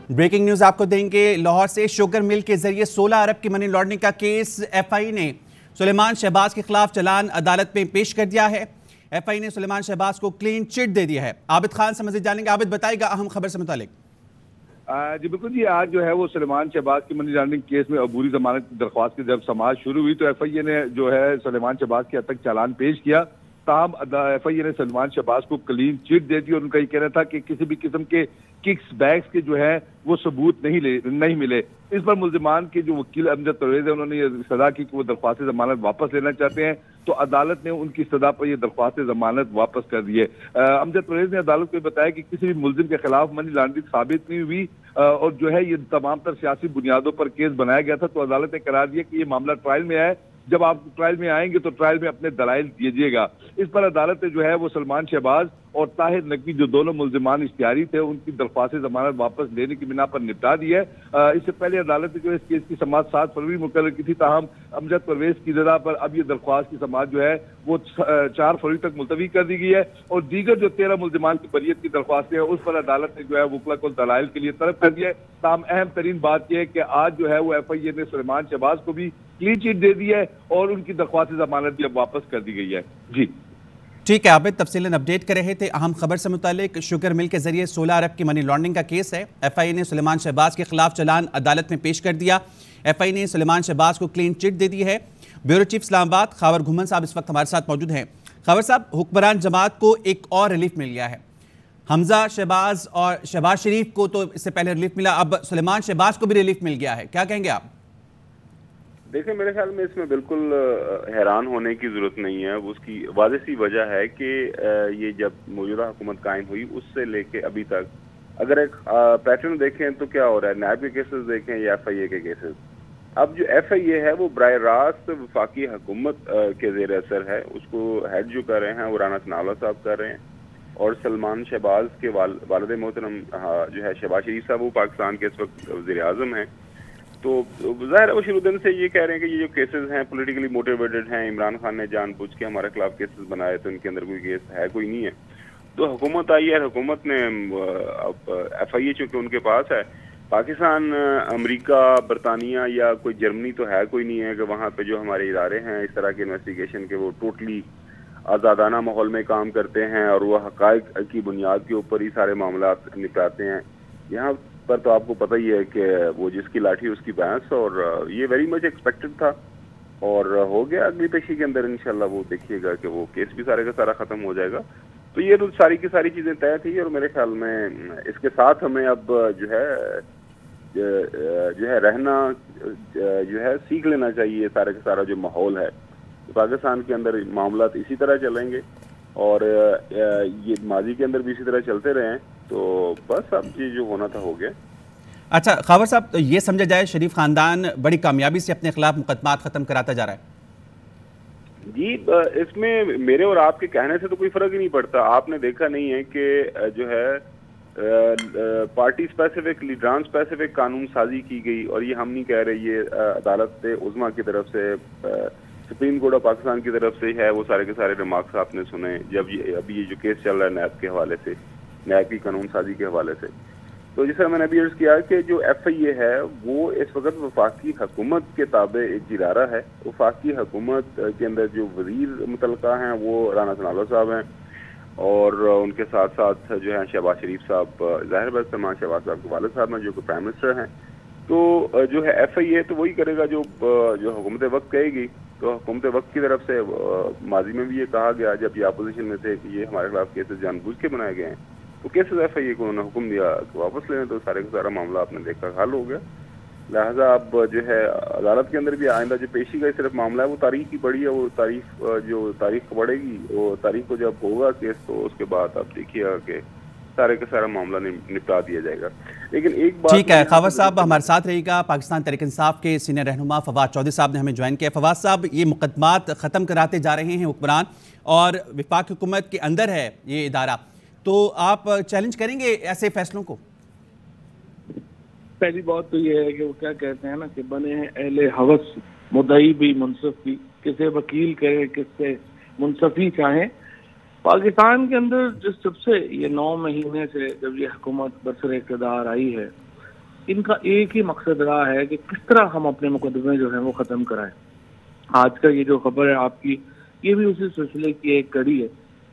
Breaking news آپ کو دیں گے لاہور سے شوگر مل کے ذریعے 16 ارب کی منی لانڈرنگ کا کیس ایف آئی نے سلیمان شہباز کے خلاف چلان عدالت میں پیش کر دیا ہے۔ ایف آئی نے سلیمان شہباز کو کلین چٹ دے دیا ہے۔ عابد خان سے مزید جانیں گے۔ عابد بتائے گا اہم خبر سے متعلق۔ جی بالکل جی، آج جو ہے وہ سلیمان شہباز کی منی لانڈرنگ کیس میں عبوری ضمانت کی درخواست کی جب سماعت شروع ہوئی تو ایف آئی اے نے جو ہے سلیمان شہباز کے حد تک چالان پیش کیا۔ تاہم ایف آئی اے نے سلیمان شہباز کو کلین چٹ دے دی اور ان کا یہ کہنا تھا کہ کسی بھی قسم کے ککس بیکس کے جو ہے وہ ثبوت نہیں ملے۔ اس پر ملزمان کے جو وکیل امجد پرویز ہے انہوں نے یہ سزا کی کہ وہ درخواست ضمانت واپس لینا چاہتے ہیں، تو عدالت نے ان کی سزا پر یہ درخواست ضمانت واپس کر دی ہے۔ امجد پرویز نے عدالت کو بتایا کہ کسی بھی ملزم کے خلاف منی لانڈرنگ ثابت نہیں ہوئی اور جو ہے یہ تمام تر سیاسی بنیادوں پر کیس بنایا گیا تھا، تو عدالت نے قرار دیا کہ یہ معاملہ ٹرائل میں ہے، جب آپ ٹرائل میں آئیں گے تو ٹرائل میں اپنے دلائل دیجیے گا۔ اس پر عدالت نے جو ہے وہ سلمان شہباز اور طاہر نقوی جو دونوں ملزمان اشتہاری تھے ان کی درخواست ضمانت واپس لینے کی بنا پر نپٹا دی ہے۔ اس سے پہلے عدالت نے جو اس کیس کی سماعت 7 فروری مقرر کی تھی، تاہم امجد پرویز کی رضا پر اب یہ درخواست کی سماعت جو ہے وہ 4 فروری تک ملتوی کر دی گئی ہے اور دیگر جو 13 ملزمان کی بریت کی درخواستیں ہیں اس پر عدالت نے جو ہے وکلا کو دلائل کے لیے طلب کر دیا ہے۔ تاہم اہم ترین بات یہ ہے کہ آج جو ہے وہ ایف آئی اے نے سلیمان شہباز کو بھی کلین چٹ دے دی ہے اور ان کی درخواست ضمانت بھی اب واپس کر دی گئی ہے۔ جی ٹھیک ہے، عابد تفصیلاً اپڈیٹ کر رہے تھے اہم خبر سے متعلق۔ شوگر مل کے ذریعے 16 ارب کی منی لانڈرنگ کا کیس ہے۔ ایف آئی اے نے سلیمان شہباز کے خلاف چلان عدالت میں پیش کر دیا۔ ایف آئی اے نے سلیمان شہباز کو کلین چٹ دے دی ہے۔ بیورو چیف اسلام آباد خاور گھومن صاحب اس وقت ہمارے ساتھ موجود ہیں۔ خاور صاحب، حکمران جماعت کو ایک اور ریلیف مل گیا ہے۔ حمزہ شہباز اور شہباز شریف کو تو اس سے پہلے ریلیف ملا، اب سلیمان شہباز کو بھی ریلیف مل گیا ہے، کیا کہیں گے آپ؟ دیکھیں، میرے خیال میں اس میں بالکل حیران ہونے کی ضرورت نہیں ہے۔ اس کی واضح سی وجہ ہے کہ یہ جب موجودہ حکومت قائم ہوئی اس سے لے کے ابھی تک اگر ایک پیٹرن دیکھیں تو کیا ہو رہا ہے، نیب کے کیسز دیکھیں یا ایف آئی اے کے کیسز، اب جو ایف آئی اے ہے وہ براہ راست وفاقی حکومت کے زیر اثر ہے، اس کو ہیڈ جو کر رہے ہیں وہ رانا ثناء اللہ صاحب کر رہے ہیں، اور سلمان شہباز کے والد محترم جو ہے شہباز شریف صاحب وہ پاکستان کے اس وقت وزیر اعظم ہیں۔ تو ظاہر ہے وہ شروع دن سے یہ کہہ رہے ہیں کہ یہ جو کیسز ہیں پولیٹیکلی موٹیویٹڈ ہیں، عمران خان نے جان بوجھ کے ہمارے خلاف کیسز بنائے تو ان کے اندر کوئی کیس ہے کوئی نہیں ہے۔ تو حکومت آئی ہے، حکومت نے اب ایف آئی اے چونکہ ان کے پاس ہے، پاکستان امریکہ برطانیہ یا کوئی جرمنی تو ہے کوئی نہیں ہے کہ وہاں پہ جو ہمارے ادارے ہیں اس طرح کے انویسٹیگیشن کے وہ ٹوٹلی آزادانہ ماحول میں کام کرتے ہیں اور وہ حقائق کی بنیاد کے اوپر ہی سارے معاملات نپٹاتے ہیں۔ یہاں پر تو آپ کو پتہ ہی ہے کہ وہ جس کی لاٹھی اس کی بھینس، اور یہ ویری مچ ایکسپیکٹڈ تھا اور ہو گیا۔ اگلی پیشی کے اندر انشاءاللہ وہ دیکھیے گا کہ وہ کیس بھی سارے کا سارا ختم ہو جائے گا۔ تو یہ تو ساری کی ساری چیزیں طے تھی اور میرے خیال میں اس کے ساتھ ہمیں اب جو ہے رہنا جو ہے سیکھ لینا چاہیے۔ سارے کا سارا جو ماحول ہے پاکستان کے اندر معاملات اسی طرح چلیں گے اور یہ ماضی کے اندر بھی اسی طرح چلتے رہے، تو بس اب یہ جو ہونا تھا ہو گیا۔ اچھا خاور صاحب، تو یہ سمجھا جائے شریف خاندان بڑی کامیابی سے اپنے خلاف مقدمات ختم کراتا جا رہا ہے؟ جی اس میں میرے اور آپ کے کہنے سے تو کوئی فرق ہی نہیں پڑتا۔ آپ نے دیکھا نہیں ہے کہ جو ہے پارٹی سپیسیفک لیڈران سپیسیفک قانون سازی کی گئی، اور یہ ہم نہیں کہہ رہے، یہ عدالت عظمیٰ کی طرف سے سپریم کورٹ آف پاکستان کی طرف سے ہے، وہ سارے کے سارے ریمارکس آپ نے سنے جب ابھی یہ جو کیس چل رہا ہے نیب کے حوالے سے، نیب کی قانون سازی کے حوالے سے۔ تو جس طرح میں نے ابھی عرض کیا کہ جو ایف آئی اے ہے وہ اس وقت وفاقی حکومت کے تابع ایک ادارہ ہے۔ وفاقی حکومت کے اندر جو وزیر متعلقہ ہیں وہ رانا ثناء اللہ صاحب ہیں اور ان کے ساتھ ساتھ جو ہے شہباز شریف صاحب، ظاہر بات سلمان شہباز صاحب کے والد صاحب ہیں جو کہ پرائم منسٹر ہیں۔ تو جو ہے ایف آئی اے تو وہی کرے گا جو حکومت وقت کہے گی۔ تو حکومت وقت کی طرف سے ماضی میں بھی یہ کہا گیا جب یہ اپوزیشن میں تھے کہ یہ ہمارے خلاف کیسز جان بوجھ کے بنائے گئے ہیں، تو کیسز ایف آئی اے کو انہوں نے حکم دیا کہ واپس لیں، تو سارے کا سارا معاملہ آپ نے دیکھا حل ہو گیا۔ لہٰذا اب جو ہے عدالت کے اندر بھی آئندہ جو پیشی کا صرف معاملہ ہے وہ تاریخ کی پڑی ہے، وہ تاریخ پڑے گی، وہ تاریخ کو جب ہوگا کیس تو اس کے بعد آپ دیکھیے گا کہ سارے کا سارا معاملہ نپٹا دیا جائے گا۔ لیکن ایک بات ٹھیک ہے، خاور صاحب ہمارے ساتھ رہے گا۔ پاکستان تحریک انصاف کے سینئر رہنما فواد چودھری صاحب نے ہمیں جوائن کیا۔ فواد صاحب، یہ مقدمات ختم کراتے جا رہے ہیں حکمران اور وفاق حکومت کے اندر ہے یہ ادارہ، تو آپ چیلنج کریں گے ایسے فیصلوں کو؟ پہلی بات تو یہ ہے کہ وہ کیا کہتے ہیں نا کہ بنے ہیں اہل ہوس، مدعی بھی منصف بھی، کسے وکیل کہے کس سے منصفی چاہیں۔ پاکستان کے اندر جس جب سے یہ 9 مہینے سے جب یہ حکومت برسر اقتدار آئی ہے ان کا ایک ہی مقصد رہا ہے کہ کس طرح ہم اپنے مقدمے جو ہیں وہ ختم کرائیں. آج کا یہ جو خبر ہے آپ کی، یہ بھی اسی سلسلے کی ایک کڑی ہے.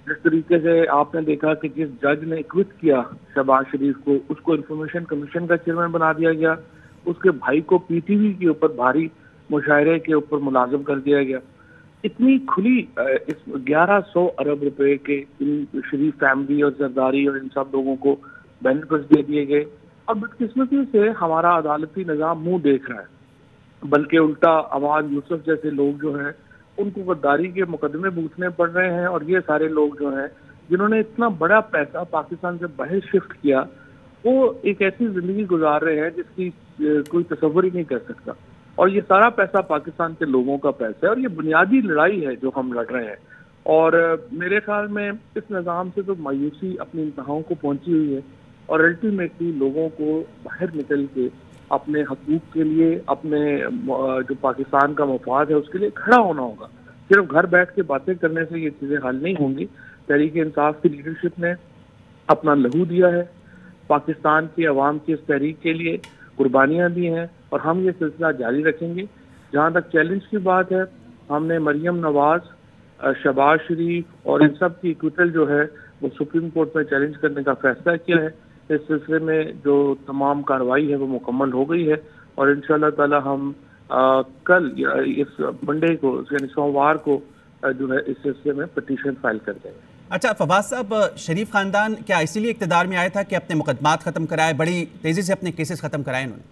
جس طریقے سے آپ نے دیکھا کہ جس جج نے ایکوٹ کیا شہباز شریف کو، اس کو انفارمیشن کمیشن کا چیئرمین بنا دیا گیا. اس کے بھائی کو پی ٹی وی کے اوپر بھاری مشاہرے کے اوپر ملازم کر دیا گیا. اتنی کھلی 1100 ارب روپے کے ان شریف فیملی اور زرداری اور ان سب لوگوں کو بینیفٹس دے دیے گئے. اور بدقسمتی سے ہمارا عدالتی نظام منہ دیکھ رہا ہے، بلکہ الٹا عوان یوسف جیسے لوگ جو ہیں ان کو غداری کے مقدمے بوتنے پڑ رہے ہیں. اور یہ سارے لوگ جو ہیں جنہوں نے اتنا بڑا پیسہ پاکستان سے باہر شفٹ کیا، وہ ایک ایسی زندگی گزار رہے ہیں جس کی کوئی تصور ہی نہیں کر سکتا. اور یہ سارا پیسہ پاکستان کے لوگوں کا پیسہ ہے، اور یہ بنیادی لڑائی ہے جو ہم لڑ رہے ہیں. اور میرے خیال میں اس نظام سے تو مایوسی اپنی انتہاؤں کو پہنچی ہوئی ہے، اور الٹیمیٹلی لوگوں کو باہر نکل کے اپنے حقوق کے لیے، اپنے جو پاکستان کا مفاد ہے اس کے لیے کھڑا ہونا ہوگا. صرف گھر بیٹھ کے باتیں کرنے سے یہ چیزیں حل نہیں ہوں گی. تحریک انصاف کی لیڈرشپ نے اپنا لہو دیا ہے، پاکستان کی عوام کی اس تحریک کے لیے قربانیاں دی ہیں، اور ہم یہ سلسلہ جاری رکھیں گے. جہاں تک چیلنج کی بات ہے، ہم نے مریم نواز، شہباز شریف اور ان سب کی ایکوٹل جو ہے وہ سپریم کورٹ میں چیلنج کرنے کا فیصلہ کیا ہے. اس سلسلے میں جو تمام کارروائی ہے وہ مکمل ہو گئی ہے، اور انشاءاللہ تعالی ہم کل اس منڈے کو یعنی سوموار کو جو ہے اس سلسلے میں پٹیشن فائل کر دیں گے. اچھا فواز صاحب، شریف خاندان کیا اسی لیے اقتدار میں آیا تھا کہ اپنے مقدمات ختم کرائے، بڑی تیزی سے اپنے کیسز ختم کرائے انہوں نے؟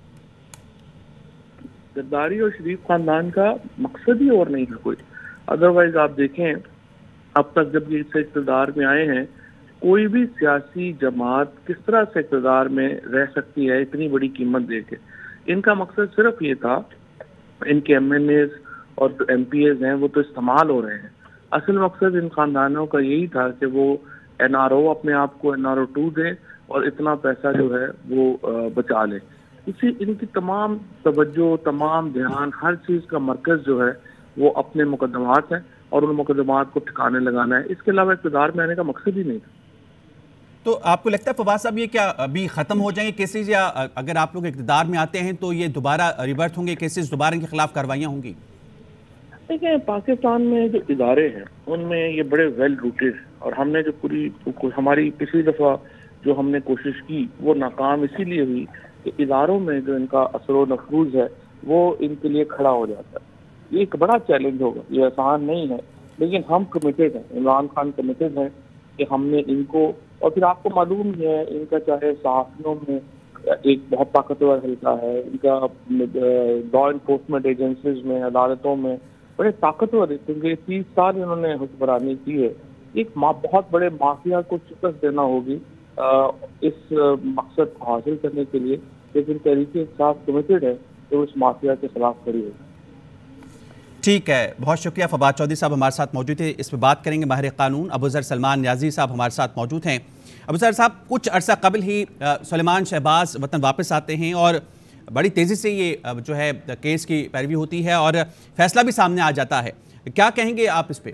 زرداری اور شریف خاندان کا مقصد ہی اور نہیں تھا کوئی. ادروائز آپ دیکھیں اب تک جب یہ سے اقتدار میں آئے ہیں، کوئی بھی سیاسی جماعت کس طرح سے اقتدار میں رہ سکتی ہے اتنی بڑی قیمت دے کے. ان کا مقصد صرف یہ تھا، ان کے ایم این ایز اور جو ایم پی ایز ہیں وہ تو استعمال ہو رہے ہیں. اصل مقصد ان خاندانوں کا یہی تھا کہ وہ این آر او اپنے آپ کو این آر او 2 دیں اور اتنا پیسہ جو ہے وہ بچا لیں. اسی ان کی تمام توجہ، تمام دھیان، ہر چیز کا مرکز جو ہے وہ اپنے مقدمات ہیں، اور ان مقدمات کو ٹھکانے لگانا ہے. اس کے علاوہ اقتدار میں آنے کا مقصد ہی نہیں تھا. تو آپ کو لگتا ہے فواز صاحب یہ کیا ابھی ختم ہو جائیں گے کیسز، یا اگر آپ لوگ اقتدار میں آتے ہیں تو یہ دوبارہ ریورٹ ہوں گے کیسز، دوبارہ ان کے خلاف کاروائیاں ہوں گی؟ دیکھیں پاکستان میں جو ادارے ہیں ان میں یہ بڑے ویل روٹیڈ، اور ہم نے جو ہماری پچھلی دفعہ جو ہم نے کوشش کی وہ ناکام اسی لیے ہوئی کہ اداروں میں جو ان کا اثر و نفوذ ہے وہ ان کے لیے کھڑا ہو جاتا ہے. یہ ایک بڑا چیلنج ہوگا، یہ آسان نہیں ہے، لیکن ہم کمیٹیڈ ہیں، عمران خان کمیٹیڈ ہیں کہ ہم نے ان کو، اور پھر آپ کو معلوم ہی ہے ان کا چاہے صحافیوں میں ایک بہت طاقتور حلقہ ہے، ان کا لا انفورسمنٹ ایجنسیز میں، عدالتوں میں بڑے طاقتور ہے، کیونکہ 30 سال انہوں نے حکمرانی کی ہے. ایک بہت بڑے مافیا کو شکست دینا ہوگی اس مقصد کو حاصل کرنے کے لیے، لیکن تحریک انصاف کمیٹیڈ ہے تو اس مافیا کے خلاف کھڑی ہوگی. ٹھیک ہے، بہت شکریہ. فواد چودھری صاحب ہمارے ساتھ موجود تھے. اس پہ بات کریں گے. ماہر قانون ابوذر سلمان نیازی صاحب ہمارے ساتھ موجود ہیں. ابوذر صاحب، کچھ عرصہ قبل ہی سلیمان شہباز وطن واپس آتے ہیں اور بڑی تیزی سے یہ جو ہے کیس کی پیروی ہوتی ہے اور فیصلہ بھی سامنے آ جاتا ہے. کیا کہیں گے آپ اس پہ؟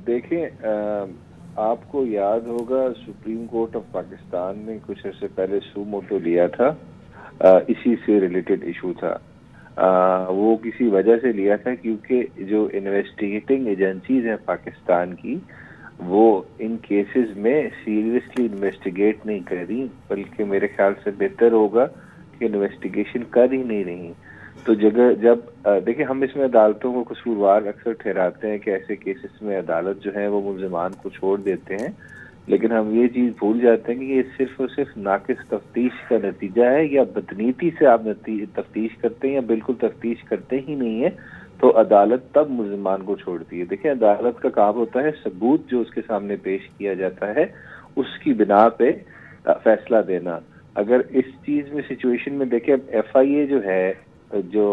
دیکھیں، آپ کو یاد ہوگا سپریم کورٹ آف پاکستان نے کچھ عرصے پہلے سو موٹو لیا تھا، اسی سے ریلیٹڈ ایشو تھا. وہ کسی وجہ سے لیا تھا کیونکہ جو انویسٹیگیٹنگ ایجنسیز ہیں پاکستان کی، وہ ان کیسز میں سیریسلی انویسٹیگیٹ نہیں کر رہی، بلکہ میرے خیال سے بہتر ہوگا کہ انویسٹیگیشن کر ہی نہیں رہی. تو جب دیکھیں، ہم اس میں عدالتوں کو قصوروار اکثر ٹھہراتے ہیں کہ ایسے کیسز میں عدالت جو ہے وہ ملزمان کو چھوڑ دیتے ہیں، لیکن ہم یہ چیز بھول جاتے ہیں کہ یہ صرف اور صرف ناقص تفتیش کا نتیجہ ہے، یا بدنیتی سے آپ تفتیش کرتے ہیں یا بالکل تفتیش کرتے ہی نہیں ہیں تو عدالت تب ملزمان کو چھوڑتی ہے. دیکھیں، عدالت کا کام ہوتا ہے ثبوت جو اس کے سامنے پیش کیا جاتا ہے اس کی بنا پہ فیصلہ دینا. اگر اس چیز میں سچویشن میں دیکھیں، اب ایف آئی اے جو ہے، جو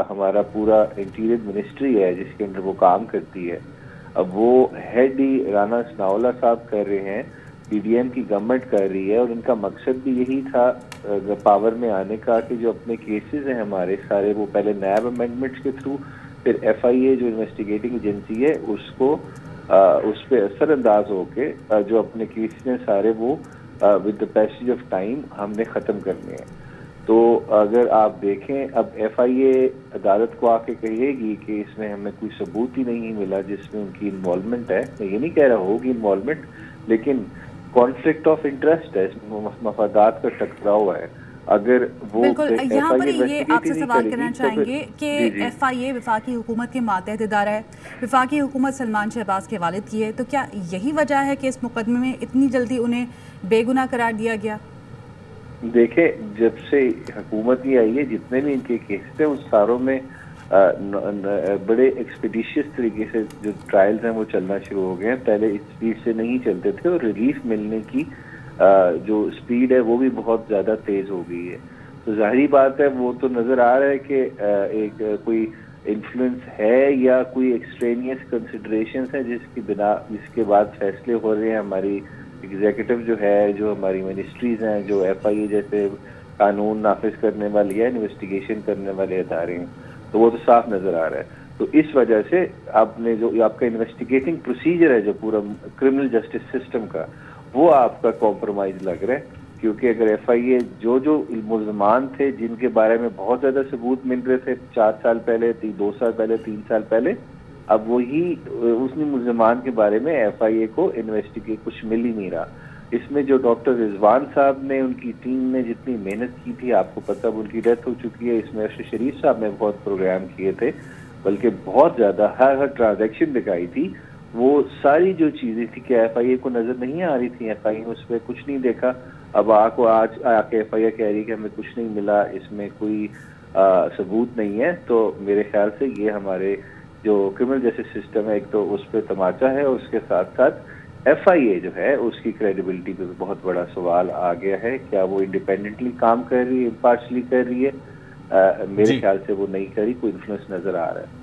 ہمارا پورا انٹیریئر منسٹری ہے جس کے اندر وہ کام کرتی ہے، اب وہ ہیڈ ہی رانا ثناءاللہ صاحب کر رہے ہیں، پی ڈی ایم کی گورنمنٹ کر رہی ہے، اور ان کا مقصد بھی یہی تھا پاور میں آنے کا کہ جو اپنے کیسز ہیں ہمارے سارے، وہ پہلے نیب امینڈمنٹس کے تھرو، پھر ایف آئی اے جو انویسٹیگیٹنگ ایجنسی ہے اس کو اس پہ اثر انداز ہو کے جو اپنے کیسز ہیں سارے وہ with the passage of time ہم نے ختم کرنے ہیں. تو اگر آپ دیکھیں اب ایف آئی اے عدالت کو آ کے کہے گی کہ اس میں ہمیں کوئی ثبوت ہی نہیں ملا جس میں ان کی انوالومنٹ ہے، میں یہ نہیں کہہ رہا ہوگی انوالومنٹ، لیکن کانفلکٹ آف انٹرسٹ ہے، اس میں مفادات کا ٹکراؤ ہے. اگر وہ بالکل یہاں پر یہ آپ سے سوال کرنا چاہیں گے کہ ایف آئی اے وفاقی حکومت کے ماتحت ادارہ ہے، وفاقی حکومت سلمان شہباز کے والد کی ہے، تو کیا یہی وجہ ہے کہ اس مقدمے میں اتنی جلدی انہیں بے گناہ قرار دیا گیا؟ دیکھیں جب سے حکومت ہی آئی ہے جتنے بھی ان کے کیس تھے ان ساروں میں بڑے ایکسپیڈیشیس طریقے سے جو ٹرائلز ہیں وہ چلنا شروع ہو گئے ہیں. پہلے اس سپیڈ سے نہیں چلتے تھے اور ریلیف ملنے کی جو سپیڈ ہے وہ بھی بہت زیادہ تیز ہو گئی ہے. تو ظاہری بات ہے وہ تو نظر آ رہا ہے کہ ایک کوئی انفلوئنس ہے یا کوئی ایکسٹرینیس کنسیڈریشنز ہیں جس کے بعد فیصلے ہو رہے ہیں. ہماری ایگزیکٹو جو ہے، جو ہماری منسٹریز ہیں، جو ایف آئی اے جیسے قانون نافذ کرنے والی ہے، انویسٹیگیشن کرنے والے ادارے ہیں، تو وہ تو صاف نظر آ رہا ہے. تو اس وجہ سے آپ نے جو آپ کا انویسٹیگیٹنگ پروسیجر ہے جو پورا کرمنل جسٹس سسٹم کا، وہ آپ کا کمپرومائز لگ رہا ہے. کیونکہ اگر ایف آئی اے جو ملزمان تھے جن کے بارے میں بہت زیادہ ثبوت مل رہے تھے 4 سال پہلے، 2 سال پہلے، 3 سال پہلے، اب وہی اس ملزمان کے بارے میں ایف آئی اے کو انویسٹیگیٹ کچھ مل ہی نہیں رہا. اس میں جو ڈاکٹر رضوان صاحب نے، ان کی ٹیم نے جتنی محنت کی تھی، آپ کو پتہ ان کی ڈیتھ ہو چکی ہے. اس میں ارشد شریف صاحب نے بہت پروگرام کیے تھے، بلکہ بہت زیادہ ہر ٹرانزیکشن دکھائی تھی. وہ ساری جو چیزیں تھی کہ ایف آئی اے کو نظر نہیں آ رہی تھی، ایف آئی اے نے اس پہ کچھ نہیں دیکھا. اب آج آ کے ایف آئی اے کہہ رہی کہ ہمیں کچھ نہیں ملا، اس میں کوئی ثبوت نہیں ہے. تو میرے خیال سے یہ ہمارے جو کرمنل جسٹس سسٹم ہے، ایک تو اس پہ تماچا ہے، اور اس کے ساتھ ساتھ ایف آئی اے جو ہے اس کی کریڈیبلٹی پہ بہت بڑا سوال آ گیا ہے. کیا وہ انڈیپینڈنٹلی کام کر رہی ہے، امپارشلی کر رہی ہے؟ میرے خیال سے وہ نہیں کر رہی، کوئی انفلوئنس نظر آ رہا ہے.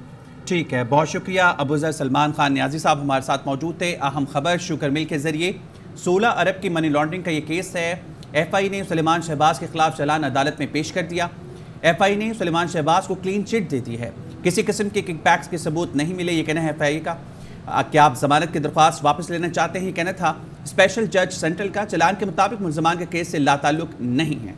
ٹھیک ہے، بہت شکریہ. ابوذر سلمان خان نیازی صاحب ہمارے ساتھ موجود تھے. اہم خبر شوگر مل کے ذریعے 16 ارب کی منی لانڈرنگ کا یہ کیس ہے. ایف آئی نے سلیمان شہباز کے خلاف چلان عدالت میں پیش کر دیا. ایف آئی نے سلیمان شہباز کو کلین چٹ دے دی ہے. کسی قسم کے کک بیکس کے ثبوت نہیں ملے، یہ کہنا ہے ایف آئی اے کا. کیا آپ ضمانت کی درخواست واپس لینا چاہتے ہیں؟ یہ کہنا تھا اسپیشل جج سینٹرل کا. چلان کے مطابق ملزمان کے کیس سے لا تعلق نہیں ہے.